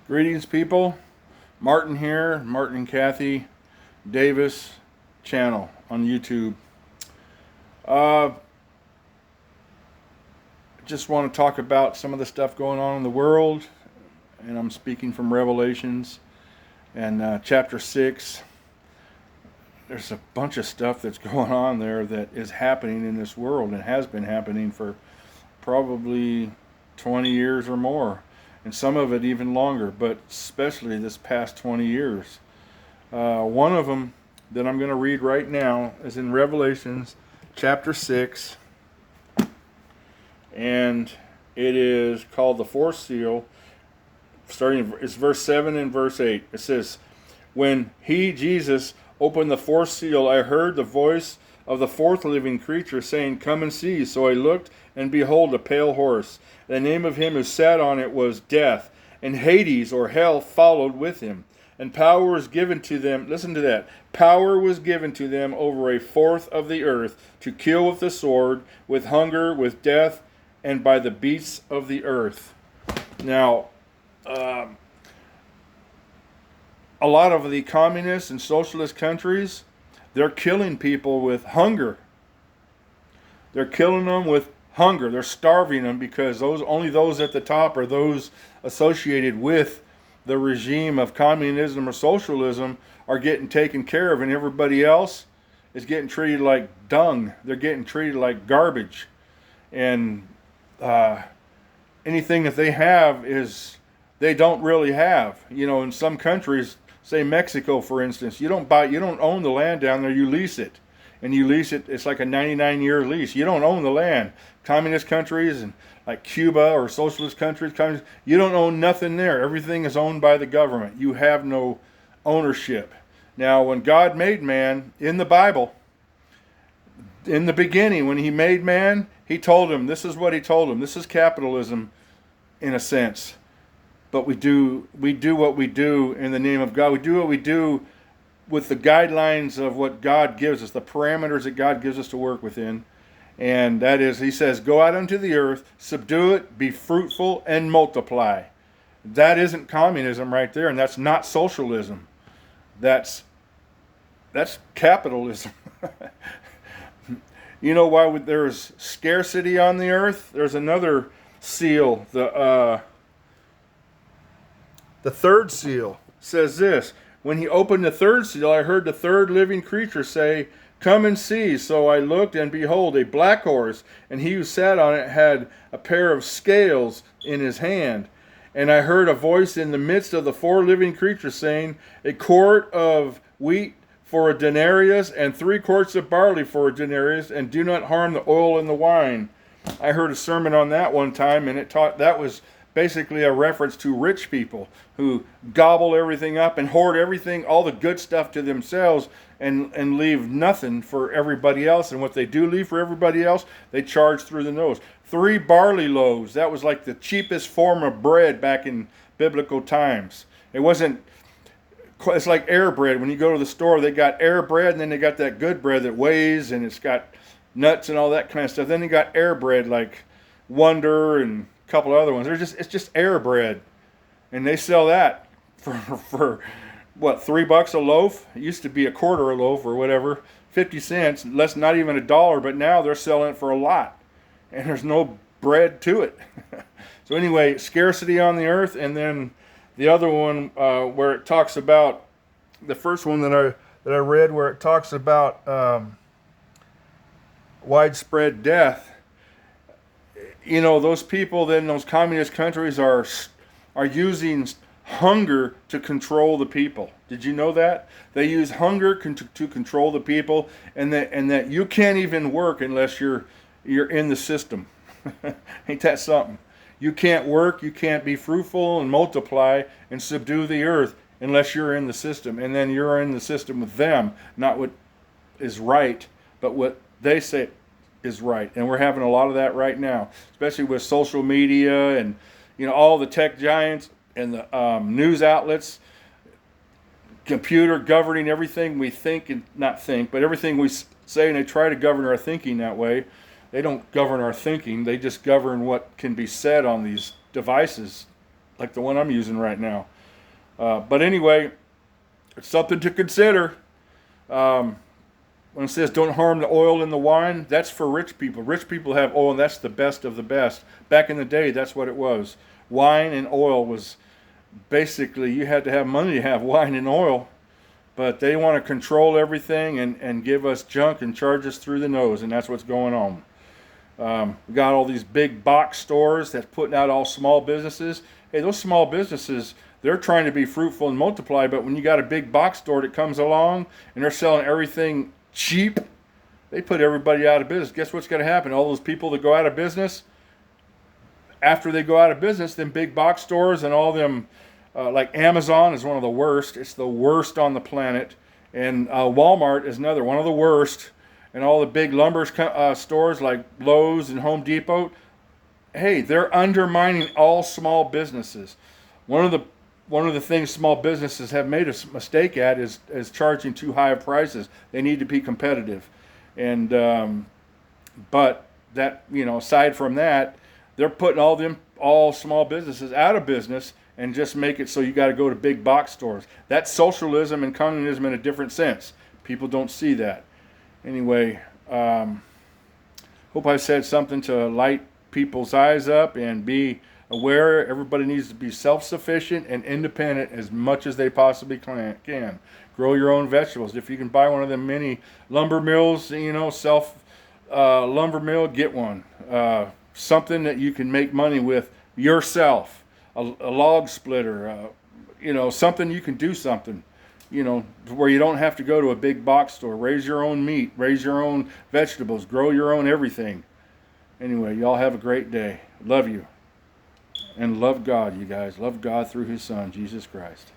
Greetings, people. Martin here, Martin and Kathy Davis channel on YouTube. Uh, just want to talk about some of the stuff going on in the world, and I'm speaking from Revelations and chapter 6. There's a bunch of stuff that's going on there that is happening in this world and has been happening for probably 20 years or more, and some of it even longer, but especially this past 20 years. One of them that I'm going to read right now is in Revelations chapter 6, and it is called the fourth seal. It's verse 7 and verse 8. It says, "When he, Jesus, opened the fourth seal, I heard the voice of the fourth living creature saying, 'Come and see.' So I looked, and behold, a pale horse. The name of him who sat on it was Death, and Hades, or Hell, followed with him. And power was given to them," listen to that, "power was given to them over a fourth of the earth, to kill with the sword, with hunger, with death, and by the beasts of the earth." Now, a lot of the communist and socialist countries, they're killing people with hunger. They're killing them with hunger. They're starving them because only those at the top are those associated with the regime of communism or socialism are getting taken care of, and everybody else is getting treated like dung. They're getting treated like garbage, and anything that they have is they don't really have. You know, in some countries, say Mexico, for instance, you don't own the land down there. You lease it, and you lease it. It's like a 99-year lease. You don't own the land. Communist countries and like Cuba or socialist countries, you don't own nothing there. Everything is owned by the government. You have no ownership. Now, when God made man in the Bible, in the beginning, when he made man, he told him, this is what he told him. This is capitalism in a sense. But we do what we do in the name of God. We do what we do with the guidelines of what God gives us, the parameters that God gives us to work within. And that is, he says, go out into the earth, subdue it, be fruitful, and multiply. That isn't communism right there, and that's not socialism. That's capitalism. You know why there's scarcity on the earth? There's another seal, the third seal says this: "When he opened the third seal, I heard the third living creature say, 'Come and see.' So I looked, and behold, a black horse, and he who sat on it had a pair of scales in his hand. And I heard a voice in the midst of the four living creatures saying, 'A quart of wheat for a denarius, and 3 quarts of barley for a denarius, and do not harm the oil and the wine.'" I heard a sermon on that one time, and it taught that was basically a reference to rich people who gobble everything up and hoard everything, all the good stuff, to themselves, and leave nothing for everybody else. And what they do leave for everybody else, they charge through the nose. 3 barley loaves, that was like the cheapest form of bread back in biblical times. It's like air bread. When you go to the store, they got air bread, and then they got that good bread that weighs, and it's got nuts and all that kind of stuff. Then they got air bread like Wonder and a couple other ones. It's just air bread, and they sell that for what, $3 a loaf? It used to be a quarter a loaf or whatever, 50 cents, less, not even $1. But now they're selling it for a lot, and there's no bread to it. So anyway, scarcity on the earth, and then the other one where it talks about, the first one that I read, where it talks about widespread death. You know, those people then, those communist countries are using hunger to control the people. Did you know that? They use hunger to control the people, and that you can't even work unless you're in the system. Ain't that something? You can't work, you can't be fruitful and multiply and subdue the earth unless you're in the system. And then you're in the system with them, not what is right, but what they say is right. And we're having a lot of that right now, especially with social media and, you know, all the tech giants and the news outlets, computer governing everything we think, and not think, but everything we say, and they try to govern our thinking that way. They don't govern our thinking. They just govern what can be said on these devices, like the one I'm using right now. But anyway, it's something to consider. When it says don't harm the oil in the wine, that's for rich people. Rich people have oil, and that's the best of the best. Back in the day, that's what it was. Wine and oil was basically, you had to have money to have wine and oil. But they want to control everything and give us junk and charge us through the nose, and that's what's going on. We got all these big box stores that's putting out all small businesses. Hey, those small businesses, they're trying to be fruitful and multiply, but when you got a big box store that comes along and they're selling everything cheap, they put everybody out of business. Guess what's going to happen? All those people that go out of business, after they go out of business, them big box stores and all them, like Amazon is one of the worst. It's the worst on the planet. And Walmart is another one of the worst. And all the big lumber stores like Lowe's and Home Depot, hey, they're undermining all small businesses. One of the things small businesses have made a mistake at is charging too high of prices. They need to be competitive. And but that, aside from that, they're putting all small businesses out of business and just make it so you got to go to big box stores. That's socialism and communism in a different sense. People don't see that. Anyway, hope I said something to light people's eyes up and be aware. Everybody needs to be self-sufficient and independent as much as they possibly can. Grow your own vegetables. If you can buy one of them mini lumber mills, lumber mill, get one. Something that you can make money with yourself. A log splitter, something you can do something, where you don't have to go to a big box store. Raise your own meat, raise your own vegetables, grow your own everything. Anyway, y'all have a great day. Love you. And love God, you guys. Love God through His Son, Jesus Christ.